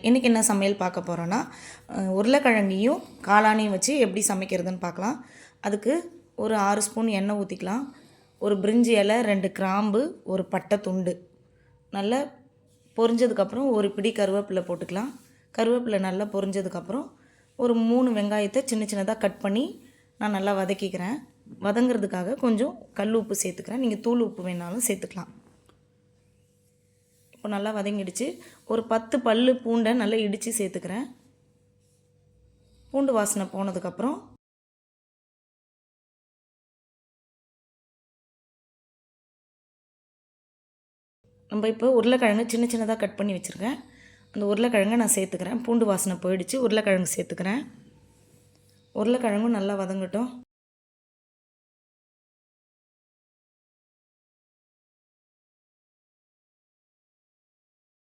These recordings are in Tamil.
இன்றைக்கி என்ன சமையல் பார்க்க போகிறோன்னா உருளைக்கிழங்கையும் காளானையும் வச்சு எப்படி சமைக்கிறதுன்னு பார்க்கலாம். அதுக்கு ஒரு 6 ஸ்பூன் எண்ணெய் ஊற்றிக்கலாம். ஒரு பிரிஞ்சி இலை, 2 கிராம்பு, ஒரு பட்டை துண்டு நல்லா பொரிஞ்சதுக்கப்புறம் ஒரு பிடி கருவேப்பிலை போட்டுக்கலாம். கருவேப்பிலை நல்லா பொரிஞ்சதுக்கப்புறம் ஒரு 3 வெங்காயத்தை சின்ன சின்னதாக கட் பண்ணி நான் நல்லா வதக்கிக்கிறேன். வதங்கிறதுக்காக கொஞ்சம் கல் உப்பு சேர்த்துக்கிறேன். நீங்கள் தூள் உப்பு வேணாலும் சேர்த்துக்கலாம். இப்போ நல்லா வதங்கிடுச்சு. ஒரு 10 பல்லு பூண்டை நல்லா இடித்து சேர்த்துக்கிறேன். பூண்டு வாசனை போனதுக்கப்புறம் நம்ம இப்போ உருளைக்கிழங்கு சின்ன சின்னதாக கட் பண்ணி வச்சுருக்கேன். அந்த உருளைக்கிழங்கை நான் சேர்த்துக்கிறேன். பூண்டு வாசனை போயிடுச்சு. உருளைக்கிழங்கு சேர்த்துக்கிறேன். உருளைக்கிழங்கும் நல்லா வதங்கட்டும்.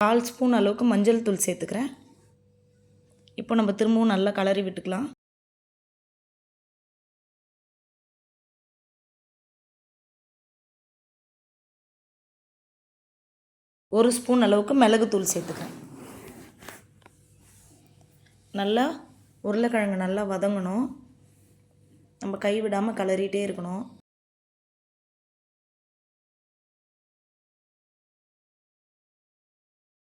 கால் ஸ்பூன் அளவுக்கு மஞ்சள் தூள் சேர்த்துக்கிறேன். இப்போ நம்ம திரும்பவும் நல்லா கலரி விட்டுக்கலாம். ஒரு ஸ்பூன் அளவுக்கு மிளகுத்தூள் சேர்த்துக்கிறேன். நல்லா உருளைக்கிழங்கு நல்லா வதங்கணும். நம்ம கை விடாமல் கலரிகிட்டே இருக்கணும்.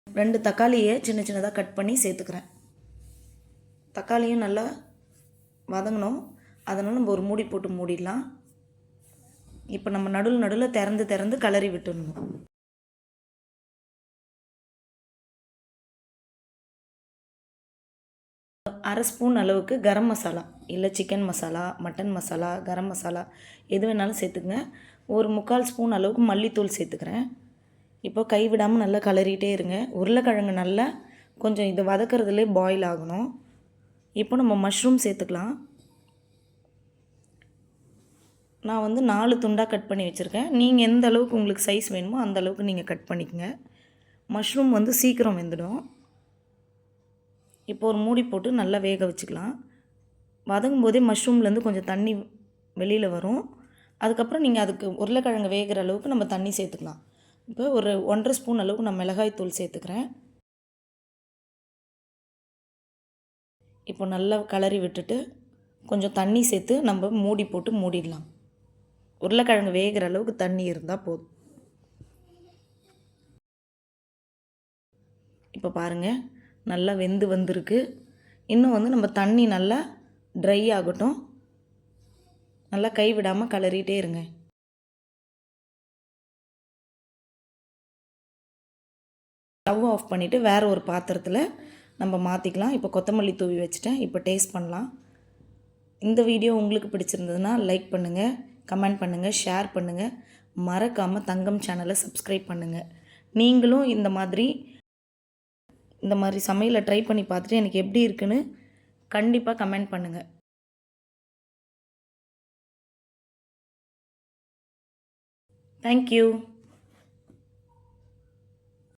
ரெண்டு தக்காளியை சின்ன சின்னதாக கட் பண்ணி சேர்த்துக்கிறேன். தக்காளியும் நல்லா வதங்கணும். அதனால் நம்ம ஒரு மூடி போட்டு மூடிடலாம். இப்போ நம்ம நடுவில் திறந்து கலரி விட்டுடணும். அரை ஸ்பூன் அளவுக்கு கரம் மசாலா, இல்லை சிக்கன் மசாலா, மட்டன் மசாலா, கரம் மசாலா எது வேணாலும் சேர்த்துக்குங்க. ஒரு 3/4 ஸ்பூன் அளவுக்கு மல்லித்தூள் சேர்த்துக்கிறேன். இப்போ கை விடாமல் நல்லா கலரிகிட்டே இருங்க. உருளைக்கிழங்கு நல்லா கொஞ்சம் இது வதக்கிறதுலே பாயில் ஆகணும். இப்போ நம்ம மஷ்ரூம் சேர்த்துக்கலாம். நான் 4 துண்டாக கட் பண்ணி வச்சுருக்கேன். நீங்கள் எந்த அளவுக்கு உங்களுக்கு சைஸ் வேணுமோ அந்த அளவுக்கு நீங்கள் கட் பண்ணிக்கங்க. மஷ்ரூம் சீக்கிரம் வெந்துடும். இப்போ ஒரு மூடி போட்டு நல்லா வேக வச்சுக்கலாம். வதங்கும் போதே மஷ்ரூம்லேருந்து கொஞ்சம் தண்ணி வெளியில் வரும். அதுக்கப்புறம் நீங்கள் அதுக்கு உருளைக்கிழங்கு வேகிற அளவுக்கு நம்ம தண்ணி சேர்த்துக்கலாம். இப்போ ஒரு 1.5 ஸ்பூன் அளவுக்கு நான் மிளகாய் தூள் சேர்த்துக்கிறேன். இப்போ நல்லா கலரி விட்டுட்டு கொஞ்சம் தண்ணி சேர்த்து நம்ம மூடி போட்டு மூடிடலாம். உருளைக்கிழங்கு வேகிற அளவுக்கு தண்ணி இருந்தால் போதும். இப்போ பாருங்கள் நல்லா வெந்து வந்திருக்கு. இன்னும் நம்ம தண்ணி நல்லா ட்ரை ஆகட்டும். நல்லா கை விடாமல் கலரிகிட்டே இருங்க. ஸ்டவ் ஆஃப் பண்ணிவிட்டு வேறு ஒரு பாத்திரத்தில் நம்ம மாற்றிக்கலாம். இப்போ கொத்தமல்லி தூவி வச்சுட்டேன். இப்போ டேஸ்ட் பண்ணலாம். இந்த வீடியோ உங்களுக்கு பிடிச்சிருந்ததுன்னா லைக் பண்ணுங்கள், கமெண்ட் பண்ணுங்கள், ஷேர் பண்ணுங்கள். மறக்காமல் தங்கம் சேனலை சப்ஸ்கிரைப் பண்ணுங்கள். நீங்களும் இந்த மாதிரி சமையலை ட்ரை பண்ணி பார்த்துட்டு எனக்கு எப்படி இருக்குன்னு கண்டிப்பாக கமெண்ட் பண்ணுங்கள். தேங்க்யூ.